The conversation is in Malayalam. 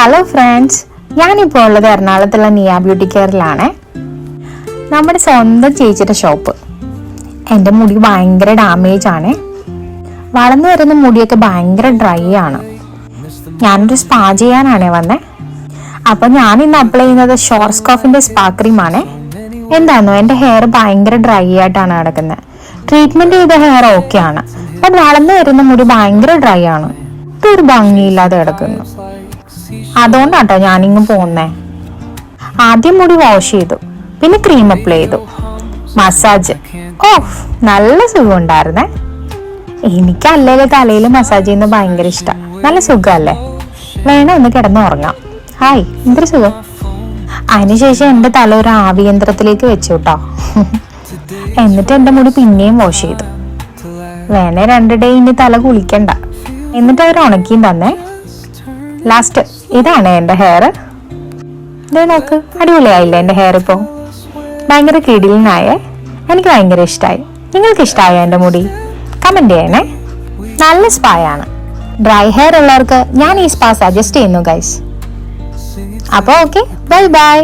ഹലോ ഫ്രണ്ട്സ്, ഞാനിപ്പോൾ ഉള്ളത് എറണാകുളത്തുള്ള നിയ ബ്യൂട്ടി കെയറിലാണ്. നമ്മുടെ സ്വന്തം ചേച്ചിയുടെ ഷോപ്പ്. എൻ്റെ മുടി ഭയങ്കര ഡാമേജ് ആണ്. വളർന്നു വരുന്ന മുടിയൊക്കെ ഭയങ്കര ഡ്രൈ ആണ്. ഞാനൊരു സ്പാ ചെയ്യാനാണ് വന്നേ. അപ്പം ഞാൻ ഇന്ന് അപ്ലൈ ചെയ്യുന്നത് ഷോർസ്കോഫിൻ്റെ സ്പാ ക്രീമാണ്. എന്താണോ, എൻ്റെ ഹെയർ ഭയങ്കര ഡ്രൈ ആയിട്ടാണ് കിടക്കുന്നത്. ട്രീറ്റ്മെൻറ്റ് ചെയ്ത ഹെയർ ഓക്കെ ആണ്, ബട്ട് വളർന്നു വരുന്ന മുടി ഭയങ്കര ഡ്രൈ ആണ്. ഇതൊരു ഭംഗിയില്ലാതെ കിടക്കുന്നു. അതുകൊണ്ടാട്ടോ ഞാനിങ്ങ് പോന്നേ. ആദ്യം മുടി വാഷ് ചെയ്തു, പിന്നെ ക്രീം അപ്ലൈ ചെയ്തു, മസാജ്. നല്ല സുഖം ഉണ്ടായിരുന്നേ. എനിക്കല്ലേ തലയിൽ മസാജ് ചെയ്യുന്നത് ഭയങ്കര ഇഷ്ടം. നല്ല സുഖമല്ലേ? വേണം ഒന്ന് കിടന്നുറങ്ങാം. ഹായ്, എന്തൊരു സുഖം. അതിനുശേഷം എൻ്റെ തല ഒരു ആവിയന്ത്രത്തിലേക്ക് വെച്ചു കേട്ടോ. എന്നിട്ട് എൻ്റെ മുടി പിന്നെയും വാഷ് ചെയ്തു. വേണേ 2 ഡേ ഇനി തല കുളിക്കണ്ട. എന്നിട്ട് അവർ ഉണക്കിയും തന്നെ. ലാസ്റ്റ് ഇതാണ് എൻ്റെ ഹെയർ. ഇത് നോക്ക്, അടിപൊളിയായില്ലേ എൻ്റെ ഹെയർ? ഇപ്പോൾ ഭയങ്കര കിടിലനായേ. എനിക്ക് ഭയങ്കര ഇഷ്ടമായി. നിങ്ങൾക്ക് ഇഷ്ടമായോ എൻ്റെ മുടി? കമൻറ്റ് ചെയ്യണേ. നല്ല സ്പായാണ്. ഡ്രൈ ഹെയർ ഉള്ളവർക്ക് ഞാൻ ഈ സ്പാ സജസ്റ്റ് ചെയ്യുന്നു ഗൈസ്. അപ്പോൾ ഓക്കെ, ബൈ ബൈ.